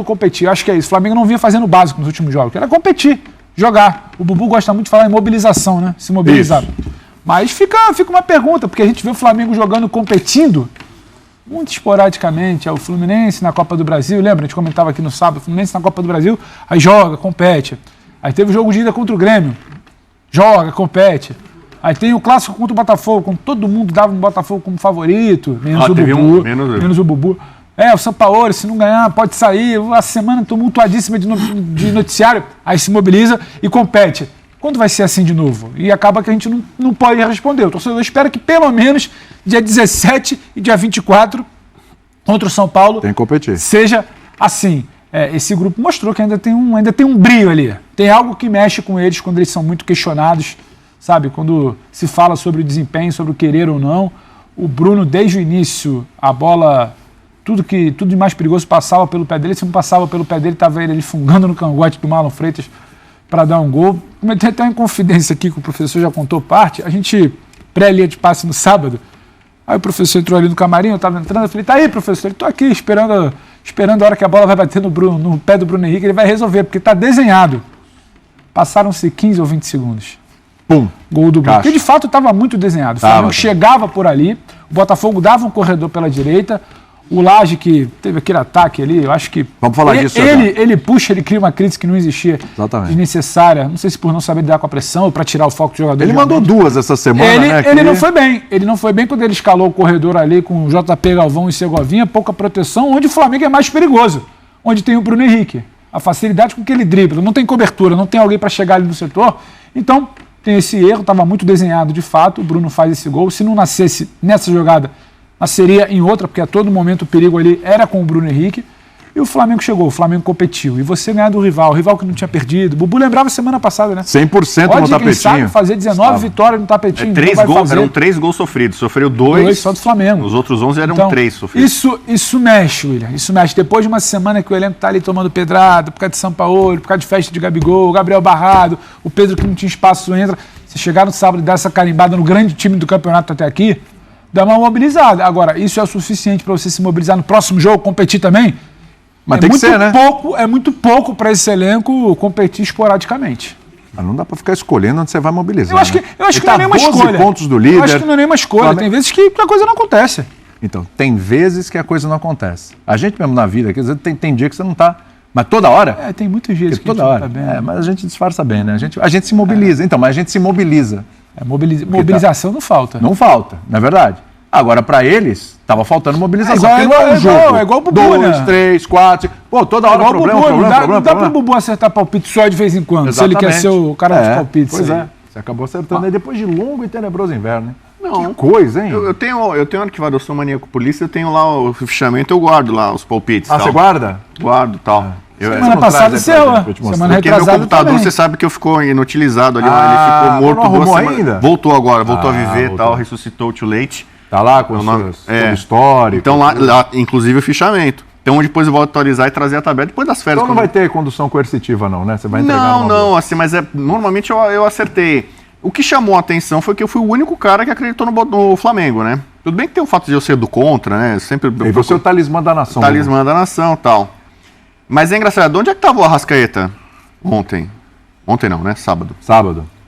do competir. Acho que é isso. O Flamengo não vinha fazendo o básico nos últimos jogos, que era competir, jogar. O Bubu gosta muito de falar em mobilização, né? Se mobilizar. Isso. Mas fica uma pergunta, porque a gente vê o Flamengo jogando, competindo, muito esporadicamente. É o Fluminense na Copa do Brasil, lembra? A gente comentava aqui no sábado, o Fluminense na Copa do Brasil, aí joga, compete. Aí teve o jogo de ida contra o Grêmio, joga, compete. Aí tem o clássico contra o Botafogo, quando todo mundo dava o Botafogo como favorito, menos o Bubu. Menos o Bubu. O Sampaoli, se não ganhar, pode sair. A semana tumultuadíssima de noticiário, aí se mobiliza e compete. Quando vai ser assim de novo? E acaba que a gente não pode responder. O torcedor espera que pelo menos dia 17 e dia 24, contra o São Paulo, tem que competir. Seja assim. Esse grupo mostrou que ainda tem um brilho ali. Tem algo que mexe com eles quando eles são muito questionados, sabe? Quando se fala sobre o desempenho, sobre o querer ou não. O Bruno, desde o início, a bola, tudo de mais perigoso passava pelo pé dele. Se não passava pelo pé dele, estava ele fungando no cangote do Marlon Freitas para dar um gol. Tem até uma confidência aqui que o professor já contou parte. A gente pré-linha de passe no sábado. Aí o professor entrou ali no camarim, eu estava entrando, eu falei, tá aí, professor, eu estou aqui esperando a hora que a bola vai bater no pé do Bruno Henrique, ele vai resolver, porque está desenhado. Passaram-se 15 ou 20 segundos. Pum! Gol do Bruno. Porque de fato estava muito desenhado. O Flamengo chegava por ali, o Botafogo dava um corredor pela direita, o Laje, que teve aquele ataque ali, eu acho que... Vamos falar disso ele puxa, ele cria uma crise que não existia. Exatamente. Desnecessária. Não sei se por não saber lidar com a pressão ou para tirar o foco do jogador. Ele mandou duas essa semana, né? Ele não foi bem. Ele não foi bem quando ele escalou o corredor ali com o JP, Galvão e Segovinha, pouca proteção, onde o Flamengo é mais perigoso. Onde tem o Bruno Henrique. A facilidade com que ele dribla. Não tem cobertura, não tem alguém para chegar ali no setor. Então, tem esse erro, estava muito desenhado de fato. O Bruno faz esse gol. Se não nascesse nessa jogada, nasceria em outra, porque a todo momento o perigo ali era com o Bruno Henrique. E o Flamengo chegou, o Flamengo competiu. E você ganhar do rival, o rival que não tinha perdido. O Bubu lembrava semana passada, né? 100% no tapetinho. Quem sabe fazer 19 vitórias no tapetinho. 3 gols, eram 3 gols sofridos. Sofreu 2 só do Flamengo. Os outros 11 eram 3 sofridos. Isso mexe, William. Isso mexe. Depois de uma semana que o elenco tá ali tomando pedrada, por causa de Sampaoli, por causa de festa de Gabigol, o Gabriel Barrado, o Pedro que não tinha espaço entra. Você chegar no sábado e dar essa carimbada no grande time do campeonato até aqui, dá uma mobilizada. Agora, isso é o suficiente para você se mobilizar no próximo jogo, competir também? Mas tem que ser, né? É muito pouco para esse elenco competir esporadicamente. Mas não dá para ficar escolhendo onde você vai mobilizar. Eu acho que não é nenhuma escolha. Pontos do líder. Eu acho que não é nenhuma escolha. Tem vezes que a coisa não acontece. Então, tem vezes que a coisa não acontece. A gente mesmo na vida, quer dizer, tem dia que você não está... Mas toda hora? Tem muitos dias que toda hora. Não tá bem. Mas a gente disfarça bem, né? A gente se mobiliza. Então, mas a gente se mobiliza. Mobilização não falta. Não falta, não é verdade? Agora, para eles, estava faltando mobilização. É igual o Bubu, 2, 3, 4... Pô, toda hora problema. Não dá para o Bubu acertar palpite só de vez em quando, exatamente. Se ele quer ser o cara dos palpites. Pois é. Você acabou acertando aí depois de longo e tenebroso inverno, né? Não. Que coisa, hein? Eu tenho arquivado, eu sou maníaco polícia, eu tenho lá o fichamento, eu guardo lá os palpites. Ah, tal. Você guarda? Guardo, tal. Semana passada semana porque meu computador, também. Você sabe que ficou inutilizado ali, ele ficou morto 2 semanas. Ainda? Voltou agora, voltou a viver e tal, ressuscitou o Tio Leite. Tá lá com o seu histórico. Então lá, inclusive o fichamento. Então depois eu vou atualizar e trazer a tabela depois das férias. Então não vai ter condução coercitiva não, né? Você vai entregar Não, assim, mas normalmente eu acertei. O que chamou a atenção foi que eu fui o único cara que acreditou no Flamengo, né? Tudo bem que tem o fato de eu ser do contra, né? E você é o talismã da nação. Talismã da nação e tal. Mas é engraçado, onde é que tava o Arrascaeta ontem? Ontem não, né? Sábado.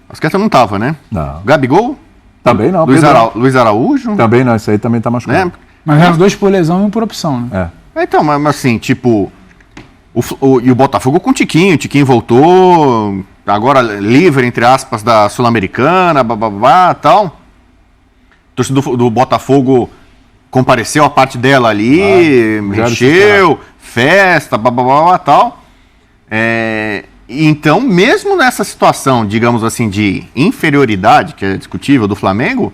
Arrascaeta não tava, né? Não. Gabigol? Também não. Luiz Araújo? Também não, isso aí também tá machucado. Mas eram 2 por lesão e 1 por opção, né? Então, mas assim, tipo... E o Botafogo com o Tiquinho voltou... Agora livre, entre aspas, da Sul-Americana, tal. O torcedor do Botafogo compareceu a parte dela ali, mexeu, festa, tal. Então, mesmo nessa situação, digamos assim, de inferioridade, que é discutível, do Flamengo,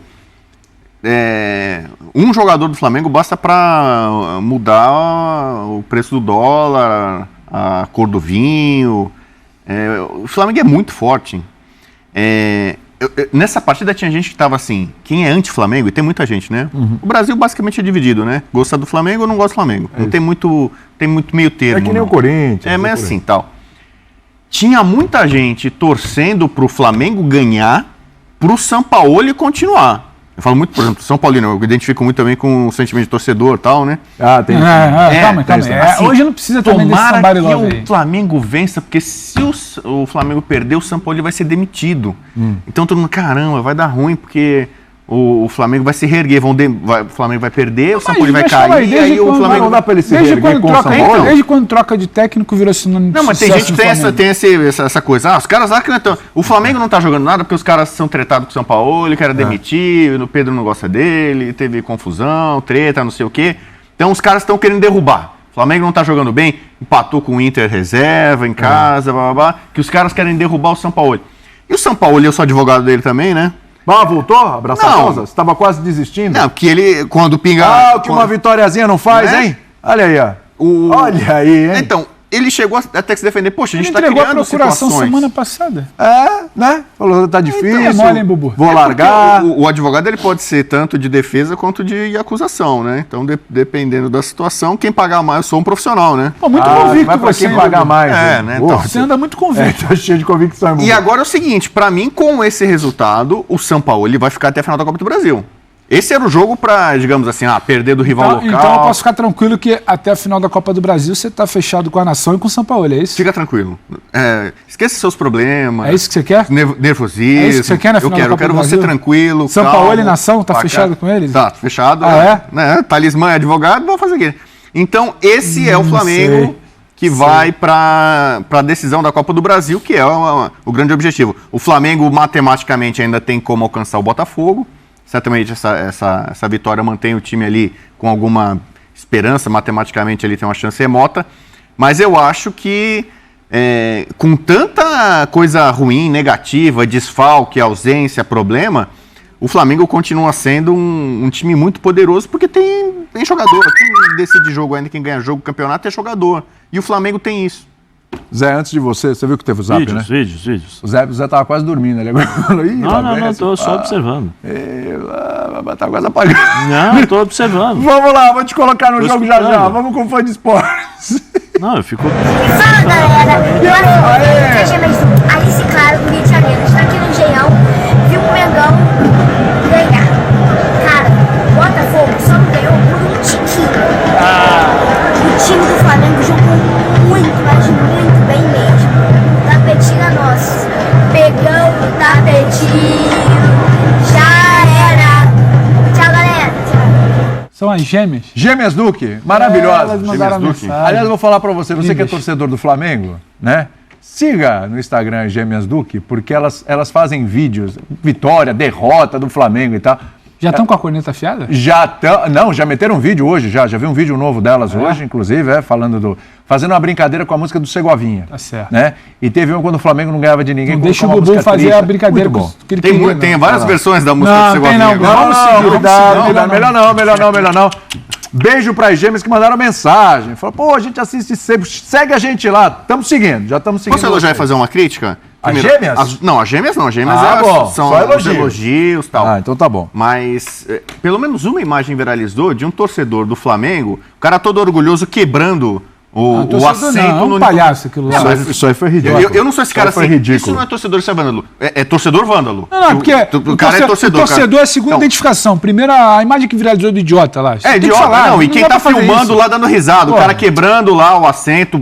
um jogador do Flamengo basta para mudar o preço do dólar, a cor do vinho... o Flamengo é muito forte. Nessa partida tinha gente que estava assim, quem é anti-Flamengo, e tem muita gente, né? Uhum. O Brasil basicamente é dividido, né? Gosta do Flamengo ou não gosta do Flamengo. Não tem muito meio termo. É que nem o Corinthians. Mas assim, tal. Tinha muita gente torcendo pro Flamengo ganhar, pro Sampaoli continuar. Eu falo muito, por exemplo, São Paulino, eu identifico muito também com o sentimento de torcedor e tal, né? Ah, tem. Calma. Assim, Hoje não precisa também desse tomara somebody que love aí. o Flamengo vença, porque se o Flamengo perder, o São Paulo vai ser demitido. Então todo mundo, caramba, vai dar ruim, porque o Flamengo vai se reerguer, o Flamengo vai perder, o São Paulo vai cair, e aí o Flamengo... Não dá pra ele se reerguer com o São Paulo? Desde quando troca de técnico virou sinônimo de Não, mas tem sucesso gente que no tem Flamengo. essa coisa. Os caras lá que não estão. O Flamengo não tá jogando nada porque os caras são tretados com o São Paulo, ele quer demitir, o Pedro não gosta dele, teve confusão, treta, não sei o quê. Então os caras estão querendo derrubar. O Flamengo não tá jogando bem, empatou com o Inter reserva em casa, blá, blá, blá, que os caras querem derrubar o São Paulo. E o São Paulo, eu sou advogado dele também, né? Ah, voltou? Abraçar a Não. causa? Você tava quase desistindo? Não, que ele, quando pinga... O que uma vitóriazinha não faz, Né? hein? Olha aí, ó. Olha aí, hein? Então, ele chegou até que se defender. Poxa, a Ele gente tá entregou a criando procuração situações. semana passada. Né? Falou, tá difícil. é mole, hein, Bubu? Vou largar. O advogado ele pode ser tanto de defesa quanto de acusação, né? Então, dependendo da situação, quem pagar mais, eu sou um profissional, né? Pô, muito convicto vai pra você, quem hein, pagar Bubu? mais. É, né? Pô, Então, Você anda muito convicto. tá cheio de convicção. hein, E Bubu? agora é o seguinte, pra mim, com esse resultado, o São Paulo ele vai ficar até a final da Copa do Brasil. Esse era o jogo pra, digamos assim, perder do rival local. Então eu posso ficar tranquilo que até a final da Copa do Brasil você tá fechado com a nação e com o São Paulo, é isso? Fica tranquilo. Esqueça seus problemas. É isso que você quer? Nervosismo. É isso que você quer na final da Copa Eu quero do você Brasil? tranquilo. São calmo, Paulo e nação, tá pacato. fechado com eles? Tá, fechado. Ah, né? Talismã é advogado, vou fazer aqui. Então, esse é o Flamengo sei. que vai para a decisão da Copa do Brasil, que é o grande objetivo. O Flamengo, matematicamente, ainda tem como alcançar o Botafogo. Certamente essa vitória mantém o time ali com alguma esperança, matematicamente ele tem uma chance remota. Mas eu acho que com tanta coisa ruim, negativa, desfalque, ausência, problema, o Flamengo continua sendo um time muito poderoso porque tem jogador. Quem decide jogo ainda, quem ganha jogo, campeonato é jogador. E o Flamengo tem isso. Zé, antes de você viu que teve o zap, né? Vídeos. O Zé tava quase dormindo ali. Agora falou, "Ih, lá vem Não, esse tô só pá." observando. Tá quase apagando. Não, tô observando. Vamos lá, vou te colocar no Tô jogo já já. escutando. Vamos com fã de esportes. Não, eu fico... Fala galera, eu acho que Alice Claro do Rio de Janeiro. Estou aqui no Engenhão, vi o Mengão ganhar. Cara, o Botafogo só não ganhou por um tiquinho. O time do Flamengo jogou muito, mas muito bem mesmo. Tapetinho é nosso. Pegamos o tapetinho. Já era. Tchau, galera. São as gêmeas. Gêmeas Duque, Elas maravilhosas. mandaram Gêmeas Duque. mensagem. Aliás, eu vou falar pra você que é Lindas. torcedor do Flamengo, né? Siga no Instagram as Gêmeas Duque, porque elas fazem vídeos, vitória, derrota do Flamengo e tal. Já estão com a corneta afiada? Já meteram um vídeo hoje, já vi um vídeo novo delas hoje, inclusive, fazendo uma brincadeira com a música do Segovinha. Tá certo. Né? E teve um quando o Flamengo não ganhava de ninguém. Não deixa o colocou uma Bubu música fazer triste. a brincadeira Muito com bom. que ele queria, Tem não. várias versões da música Não, do tem Segovinha. não. agora. Vamos seguir, Cuidado, melhor não. Beijo para as gêmeas que mandaram mensagem. Falaram, pô, a gente assiste sempre, segue a gente lá. Estamos seguindo, já estamos seguindo. Posso elogiar e vocês. fazer uma crítica? As Primeiro, gêmeas? As gêmeas não. As gêmeas Bom, são só os elogios e tal. Ah, então tá bom. Mas pelo menos uma imagem viralizou de um torcedor do Flamengo, o cara todo orgulhoso quebrando o torcedor assento não, é um no palhaço aquilo lá. Não, mas Isso aí foi ridículo. eu não sou esse cara Isso aí assim. foi ridículo. Isso não é torcedor, isso é vândalo. É torcedor vândalo. Não, porque o cara é torcedor. O torcedor é a segunda Então, identificação. Primeiro, a imagem que viralizou do idiota lá. Você tem que idiota, falar, não. E quem dá tá pra fazer filmando isso. lá dando risada, o Porra. cara quebrando lá o assento,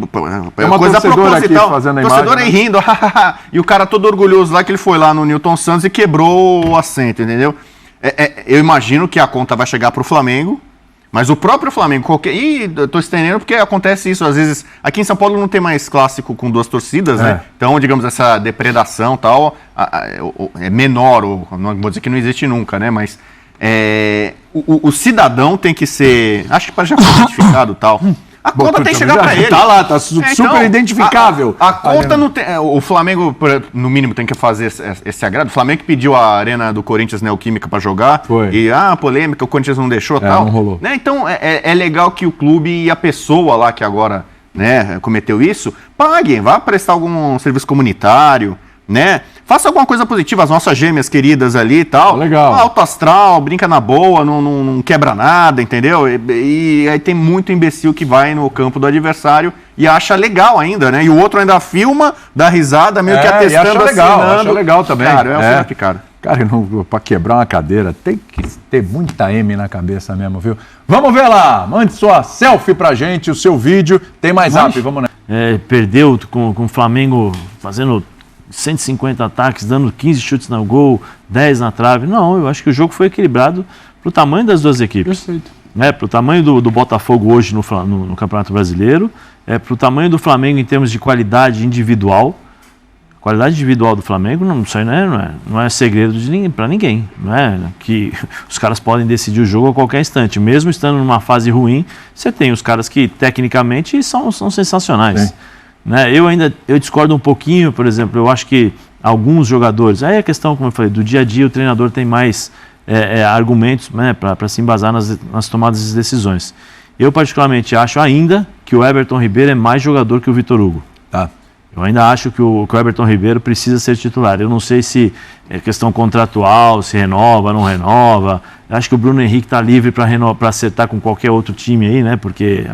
é uma coisa torcedora aqui proposital. fazendo a Torcedor imagem, aí né? rindo, e o cara todo orgulhoso lá que ele foi lá no Newton Santos e quebrou o assento, entendeu? Eu imagino que a conta vai chegar pro Flamengo, mas o próprio Flamengo, eu tô estendendo porque acontece isso, às vezes, aqui em São Paulo não tem mais clássico com duas torcidas, né? Então, digamos, essa depredação e tal é menor, ou não vou dizer que não existe nunca, né? Mas o cidadão tem que ser, acho que já foi identificado e tal, a conta tem que chegar para ele. Tá lá, tá super identificável. A conta não tem. O Flamengo, no mínimo, tem que fazer esse agrado. O Flamengo que pediu a arena do Corinthians Neoquímica para jogar. Foi. E polêmica, o Corinthians não deixou tal. não rolou. Né? Então é legal que o clube e a pessoa lá que agora, né, cometeu isso, paguem, vá prestar algum serviço comunitário, né? Faça alguma coisa positiva, as nossas gêmeas queridas ali e tal. Legal. Alto astral, brinca na boa, não quebra nada, entendeu? E aí tem muito imbecil que vai no campo do adversário e acha legal ainda, né? E o outro ainda filma, dá risada, meio que atestando, e acha legal, assinando. acha legal também. Cara, é um filme que, cara. Cara, pra quebrar uma cadeira, tem que ter muita M na cabeça mesmo, viu? Vamos ver lá, mande sua selfie pra gente, o seu vídeo. Tem mais zap, vamos nessa. Perdeu com o Flamengo fazendo 150 ataques, dando 15 chutes no gol, 10 na trave. Não, eu acho que o jogo foi equilibrado pro tamanho das duas equipes. Perfeito. Pro tamanho do Botafogo hoje no Campeonato Brasileiro, pro tamanho do Flamengo em termos de qualidade individual. A qualidade individual do Flamengo, isso aí não é segredo para ninguém. Não é que os caras podem decidir o jogo a qualquer instante. Mesmo estando numa fase ruim, você tem os caras que tecnicamente são sensacionais. Né? Eu discordo um pouquinho, por exemplo, eu acho que alguns jogadores, aí a questão, como eu falei, do dia a dia o treinador tem mais argumentos, né, para se embasar nas tomadas de decisões. Eu particularmente acho ainda que o Everton Ribeiro é mais jogador que o Vitor Hugo. Tá. Eu ainda acho que o Everton Ribeiro precisa ser titular. Eu não sei se é questão contratual, se renova, não renova. Eu acho que o Bruno Henrique está livre para acertar com qualquer outro time aí, né? Porque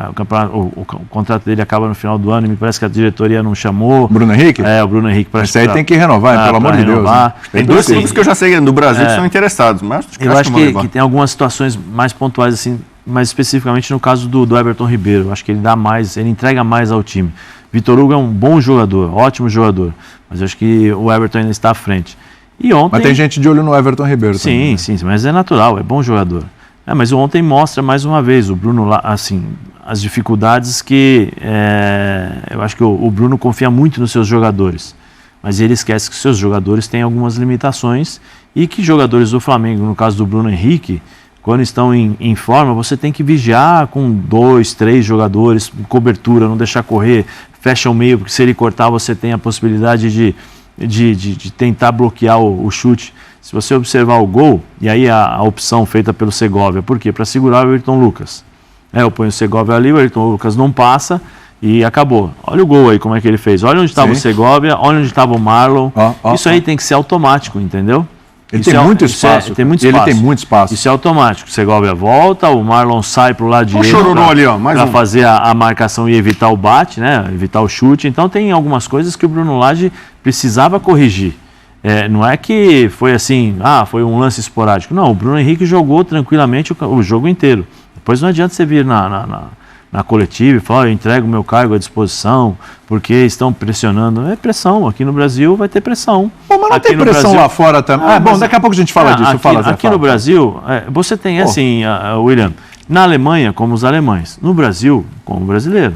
o contrato dele acaba no final do ano e me parece que a diretoria não chamou. Bruno Henrique? O Bruno Henrique para esse aí tem que renovar, pelo amor de Deus. Né? Tem dois clubes que eu já sei no Brasil que são interessados, mas eu acho que tem algumas situações mais pontuais, assim, mais especificamente no caso do Everton Ribeiro. Eu acho que ele entrega mais ao time. Vitor Hugo é um bom jogador, ótimo jogador, mas eu acho que o Everton ainda está à frente. E ontem... Mas tem gente de olho no Everton Ribeiro também. Sim, mas é natural, é bom jogador. Mas ontem mostra mais uma vez o Bruno lá, assim, as dificuldades que eu acho que o Bruno confia muito nos seus jogadores, mas ele esquece que seus jogadores têm algumas limitações e que jogadores do Flamengo, no caso do Bruno Henrique, quando estão em forma, você tem que vigiar com 2, 3 jogadores, cobertura, não deixar correr, fecha o meio, porque se ele cortar você tem a possibilidade de tentar bloquear o chute. Se você observar o gol, e aí a opção feita pelo Segovia, por quê? Para segurar o Ayrton Lucas. Eu ponho o Segovia ali, o Ayrton Lucas não passa e acabou. Olha o gol aí, como é que ele fez. Olha onde estava o Segovia, olha onde estava o Marlon. Isso aí tem que ser automático, entendeu? Ele tem muito espaço. Tem muito espaço. Ele tem muito espaço. Isso é automático. O Segovia volta, o Marlon sai pro lado direito para fazer a marcação e evitar o bate, né? Evitar o chute. Então tem algumas coisas que o Bruno Lage precisava corrigir. Não é que foi assim, foi um lance esporádico. Não, o Bruno Henrique jogou tranquilamente o jogo inteiro. Depois não adianta você vir na coletiva e falar, eu entrego o meu cargo à disposição, porque estão pressionando. É pressão, aqui no Brasil vai ter pressão. Mas não tem pressão Brasil... lá fora também. Daqui a pouco a gente fala disso. Aqui no Brasil, você tem assim, William, na Alemanha, como os alemães, no Brasil, como o brasileiro.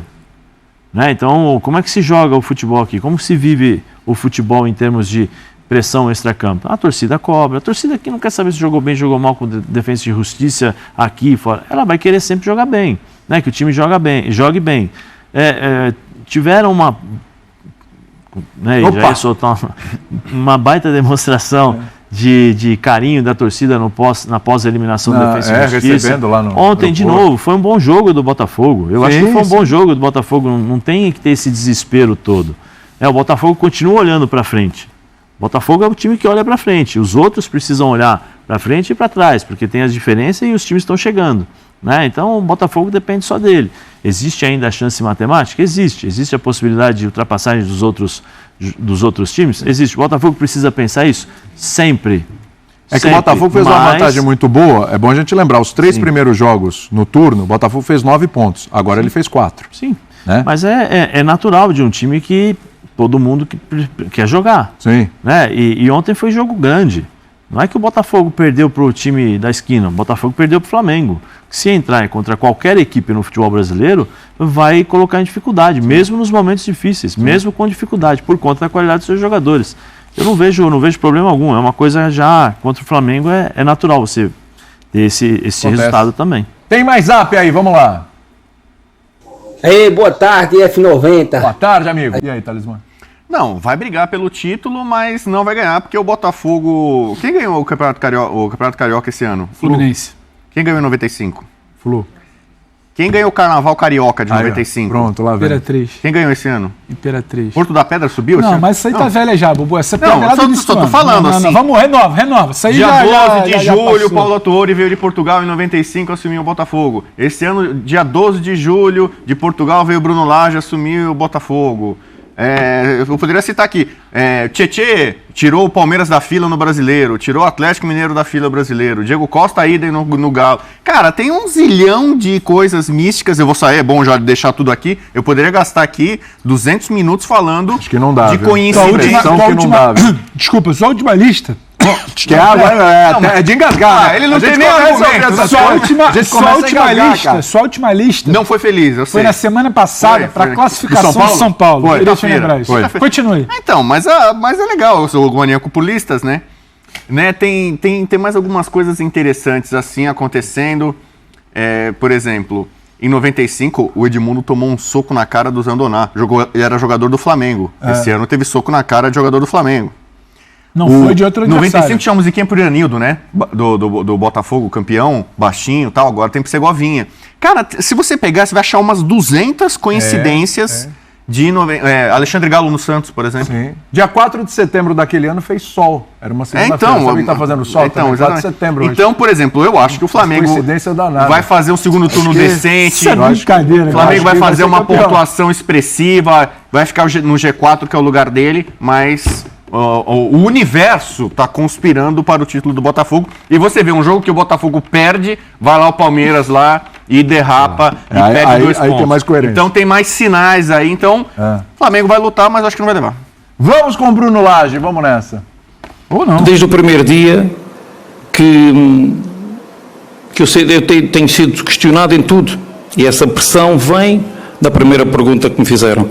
Né? Então, como é que se joga o futebol aqui? Como se vive o futebol em termos de pressão extracampo? A torcida cobra. A torcida aqui não quer saber se jogou bem, jogou mal com defesa e justiça aqui e fora. Ela vai querer sempre jogar bem. Né, que o time jogue bem. Tiveram uma... Né, já ia soltar uma baita demonstração de carinho da torcida na pós-eliminação da Defensa e Justiça. Lá no ontem, de novo, foi um bom jogo do Botafogo. Eu acho que foi um bom jogo do Botafogo. Não tem que ter esse desespero todo. O Botafogo continua olhando para frente. O Botafogo é o time que olha para frente. Os outros precisam olhar para frente e para trás, porque tem as diferenças e os times estão chegando. Né? Então o Botafogo depende só dele. Existe ainda a chance matemática? Existe a possibilidade de ultrapassagem dos outros times? Existe. O Botafogo precisa pensar isso? Sempre. Que o Botafogo fez uma vantagem muito boa. É bom a gente lembrar, os 3 primeiros jogos no turno, o Botafogo fez 9 pontos. Agora ele fez 4. Sim, né? Mas é natural de um time que todo mundo quer jogar. Sim. Né? E ontem foi jogo grande. Não é que o Botafogo perdeu para o time da esquina, o Botafogo perdeu para o Flamengo. Se entrar contra qualquer equipe no futebol brasileiro, vai colocar em dificuldade, mesmo nos momentos difíceis, mesmo com dificuldade, por conta da qualidade dos seus jogadores. Eu não vejo problema algum, é uma coisa já contra o Flamengo, é natural você ter esse resultado também. Tem mais zap aí, vamos lá. Ei, boa tarde, F90. Boa tarde, amigo. E aí, Talismã? Não, vai brigar pelo título, mas não vai ganhar, porque o Botafogo... Quem ganhou o Campeonato Carioca esse ano? Fluminense. Quem ganhou em 95? Flu. Quem ganhou o Carnaval Carioca de 95? Pronto, lá vem. Imperatriz. Quem ganhou esse ano? Imperatriz. Porto da Pedra subiu esse ano? Não, mas isso aí tá velha já, Bubu. Essa Não, só tô falando assim. Não, vamos, renova. Isso aí dia já 12 de julho, o Paulo Autuori veio de Portugal em 95, assumiu o Botafogo. Esse ano, dia 12 de julho, de Portugal, veio o Bruno Lage, assumiu o Botafogo. Eu poderia citar aqui. Tietê tirou o Palmeiras da fila no Brasileiro, tirou o Atlético Mineiro da fila brasileiro, Diego Costa idem no Galo. Cara, tem um zilhão de coisas místicas. Eu vou sair, é bom já deixar tudo aqui. Eu poderia gastar aqui 200 minutos falando Acho que não dá, de viu? coincidência. que não dá, viu? Desculpa, sua última lista. Que é de engasgar, né? ele não A gente tem nem começa a argumento. ouvir essas Sua coisas, última, a gente sua começa a última engasgar, lista, cara. sua última lista Não foi feliz, eu sei. foi na semana passada Foi, para foi. classificação Do São Paulo? de São Paulo. Foi, Deixa eu quinta-feira. lembrar isso. Foi. Continue. Então, mas é legal, eu sou maníaco por listas, né? Tem mais algumas coisas interessantes assim acontecendo. Por exemplo, em 95, o Edmundo tomou um soco na cara do Zandoná. Ele era jogador do Flamengo. Esse ano teve soco na cara de jogador do Flamengo. Não foi de outro Em 95 adversário. tinha uma musiquinha pro Iranildo, né? Do Botafogo, campeão, baixinho e tal. Agora tem pro Segovinha. Cara, se você pegar, você vai achar umas 200 coincidências de Alexandre Galo no Santos, por exemplo. Sim. Dia 4 de setembro daquele ano fez sol. Era uma segunda-feira. Sabe que tá fazendo sol também? 4 de exatamente. setembro hoje. Então, por exemplo, eu acho que o Flamengo Coincidência danada. vai fazer um segundo turno decente. Isso é brincadeira, O cara. Flamengo vai que vai fazer ser uma campeão. pontuação expressiva, vai ficar no G4, que é o lugar dele, mas o universo está conspirando para o título do Botafogo. E você vê um jogo que o Botafogo perde, vai lá o Palmeiras lá e derrapa e perde 2 pontos. Tem mais coerência. Então tem mais sinais aí. Então, o Flamengo vai lutar, mas acho que não vai levar. Vamos com o Bruno Lage, vamos nessa. Ou não. Desde o primeiro dia que eu tenho sido questionado em tudo. E essa pressão vem da primeira pergunta que me fizeram,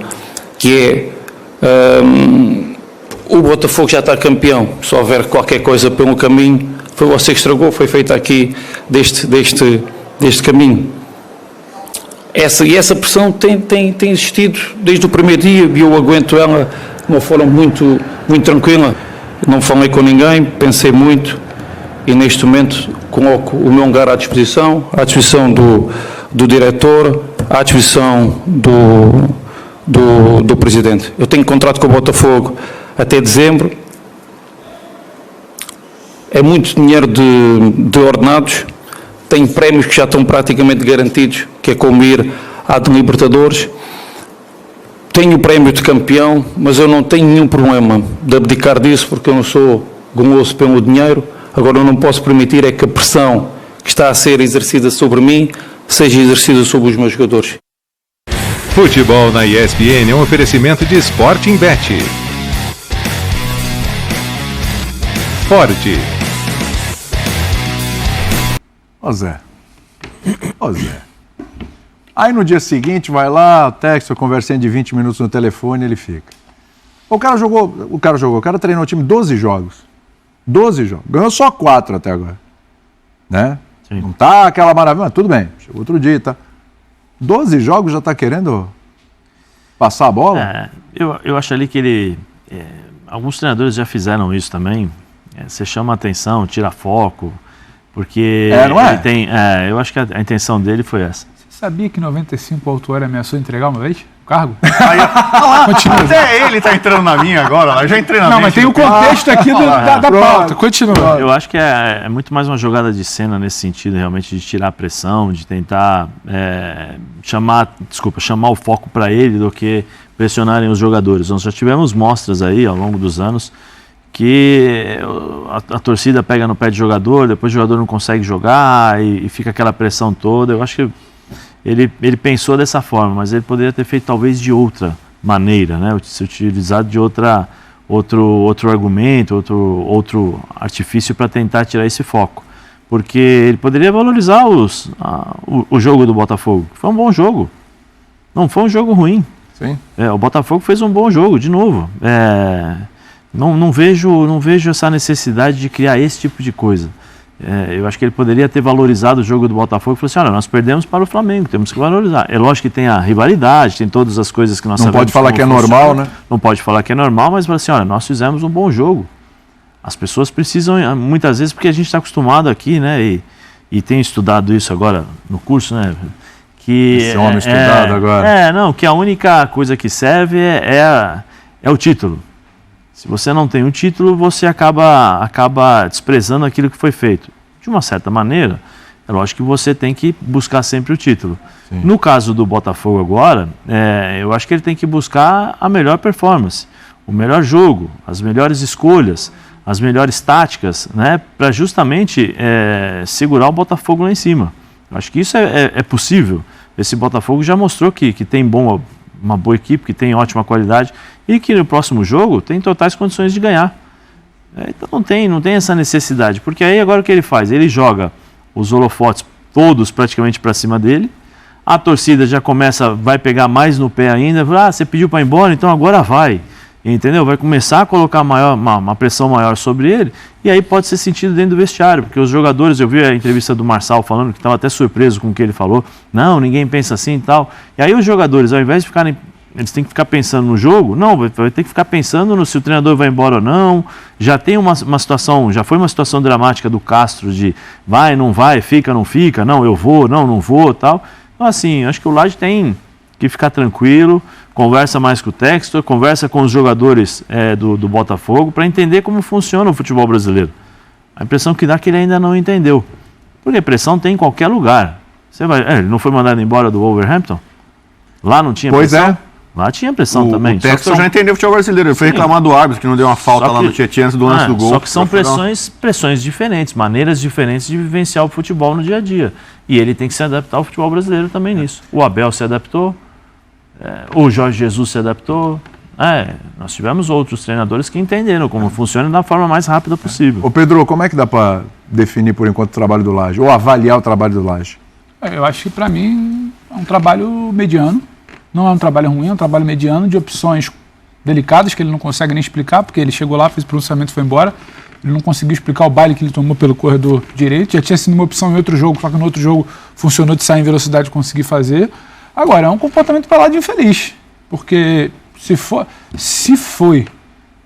que é o Botafogo já está campeão, se houver qualquer coisa pelo caminho, foi você que estragou, foi feita aqui deste caminho. Essa pressão tem existido desde o primeiro dia e eu aguento ela de uma forma muito, muito tranquila. Não falei com ninguém, pensei muito e neste momento coloco o meu lugar à disposição do diretor, à disposição do presidente. Eu tenho contrato com o Botafogo até dezembro. É muito dinheiro de ordenados. Tenho prémios que já estão praticamente garantidos, que é como ir à de Libertadores. Tenho o prémio de campeão, mas eu não tenho nenhum problema de abdicar disso, porque eu não sou guloso pelo dinheiro. Agora eu não posso permitir é que a pressão que está a ser exercida sobre mim seja exercida sobre os meus jogadores. Futebol na ESPN é um oferecimento de Sporting Bet. Ford. Ô Zé. Aí no dia seguinte vai lá, texto, conversinha de 20 minutos no telefone, ele fica. O cara treinou o time 12 jogos. 12 jogos. Ganhou só 4 até agora. Né? Sim. Não tá aquela maravilha, mas tudo bem. Chegou outro dia, tá? 12 jogos já tá querendo passar a bola? Eu acho ali que ele... alguns treinadores já fizeram isso também. Você chama a atenção, tira foco, porque não é? ele tem... eu acho que a intenção dele foi essa. Você sabia que em 95 o Autuori ameaçou entregar uma vez o cargo? Continua. Até ele tá entrando na minha agora, eu já entrei na Não, mente. mas tem o contexto aqui da pauta. Continua. Eu acho que é muito mais uma jogada de cena nesse sentido, realmente, de tirar a pressão, de tentar chamar o foco para ele do que pressionarem os jogadores. Nós já tivemos mostras aí ao longo dos anos que a torcida pega no pé de jogador, depois o jogador não consegue jogar e fica aquela pressão toda. Eu acho que ele pensou dessa forma, mas ele poderia ter feito talvez de outra maneira, né? Se utilizado de outro argumento, outro artifício para tentar tirar esse foco. Porque ele poderia valorizar o jogo do Botafogo. Foi um bom jogo. Não foi um jogo ruim. Sim. O Botafogo fez um bom jogo, de novo. Não vejo essa necessidade de criar esse tipo de coisa. Eu acho que ele poderia ter valorizado o jogo do Botafogo e falou assim, olha, nós perdemos para o Flamengo, temos que valorizar. É lógico que tem a rivalidade, tem todas as coisas que nós sabemos. Não pode falar que é normal, né? Não pode falar que é normal, mas fala assim, olha, nós fizemos um bom jogo. As pessoas precisam, muitas vezes, porque a gente está acostumado aqui, né, e tem estudado isso agora no curso, né, que... Esse homem estudado agora. Que a única coisa que serve é o título. Se você não tem um título, você acaba desprezando aquilo que foi feito. De uma certa maneira, é lógico que você tem que buscar sempre o título. Sim. No caso do Botafogo agora, eu acho que ele tem que buscar a melhor performance, o melhor jogo, as melhores escolhas, as melhores táticas, né, para justamente segurar o Botafogo lá em cima. Eu acho que isso é possível. Esse Botafogo já mostrou que tem uma boa equipe, que tem ótima qualidade e que no próximo jogo tem totais condições de ganhar. Então não tem essa necessidade, porque aí agora o que ele faz? Ele joga os holofotes todos praticamente para cima dele, a torcida já vai pegar mais no pé ainda, você pediu para ir embora, então agora vai, entendeu? Vai começar a colocar uma pressão maior sobre ele, e aí pode ser sentido dentro do vestiário, porque os jogadores, eu vi a entrevista do Marçal falando que estava até surpreso com o que ele falou, não, ninguém pensa assim e tal, e aí os jogadores, ao invés de ficarem, eles têm que ficar pensando no jogo, não, vai ter que ficar pensando no se o treinador vai embora ou não, já tem uma situação, já foi uma situação dramática do Castro de vai, não vai, fica, não fica, não, eu vou, não vou, tal. Então assim, acho que o Lage tem que ficar tranquilo, conversa mais com o Textor, conversa com os jogadores do Botafogo para entender como funciona o futebol brasileiro. A impressão que dá é que ele ainda não entendeu, porque pressão tem em qualquer lugar. Ele não foi mandado embora do Wolverhampton? Lá não tinha pressão? Pois é. Lá tinha pressão também. O Textor já entendeu o futebol brasileiro. Ele foi reclamar do árbitro que não deu uma falta lá no Tietchan antes do lance do gol. Só que são pressões diferentes, maneiras diferentes de vivenciar o futebol no dia a dia. E ele tem que se adaptar ao futebol brasileiro também nisso. O Abel se adaptou, o Jorge Jesus se adaptou. Nós tivemos outros treinadores que entenderam como funciona da forma mais rápida possível. Ô Pedro, como é que dá para definir por enquanto o trabalho do Lage? Ou avaliar o trabalho do Lage? Eu acho que para mim é um trabalho mediano. Não é um trabalho ruim, é um trabalho mediano de opções delicadas que ele não consegue nem explicar, porque ele chegou lá, fez o pronunciamento e foi embora. Ele não conseguiu explicar o baile que ele tomou pelo corredor direito. Já tinha sido uma opção em outro jogo, só que no outro jogo funcionou de sair em velocidade e conseguir fazer. Agora, é um comportamento para lá de infeliz, porque se foi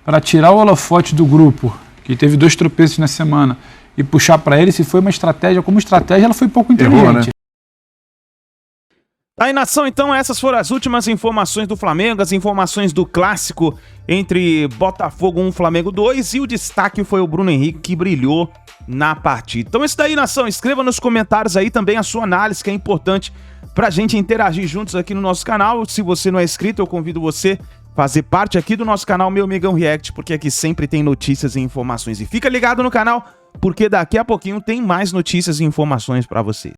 para tirar o holofote do grupo, que teve 2 tropeços na semana, e puxar para ele, se foi uma estratégia, como estratégia, ela foi pouco inteligente. Errou, né? Aí, nação, então essas foram as últimas informações do Flamengo, as informações do clássico entre Botafogo 1, Flamengo 2, e o destaque foi o Bruno Henrique, que brilhou na partida. Então é isso daí, nação, escreva nos comentários aí também a sua análise, que é importante pra gente interagir juntos aqui no nosso canal. Se você não é inscrito, eu convido você a fazer parte aqui do nosso canal Meu Mengão React, porque aqui sempre tem notícias e informações. E fica ligado no canal, porque daqui a pouquinho tem mais notícias e informações pra você.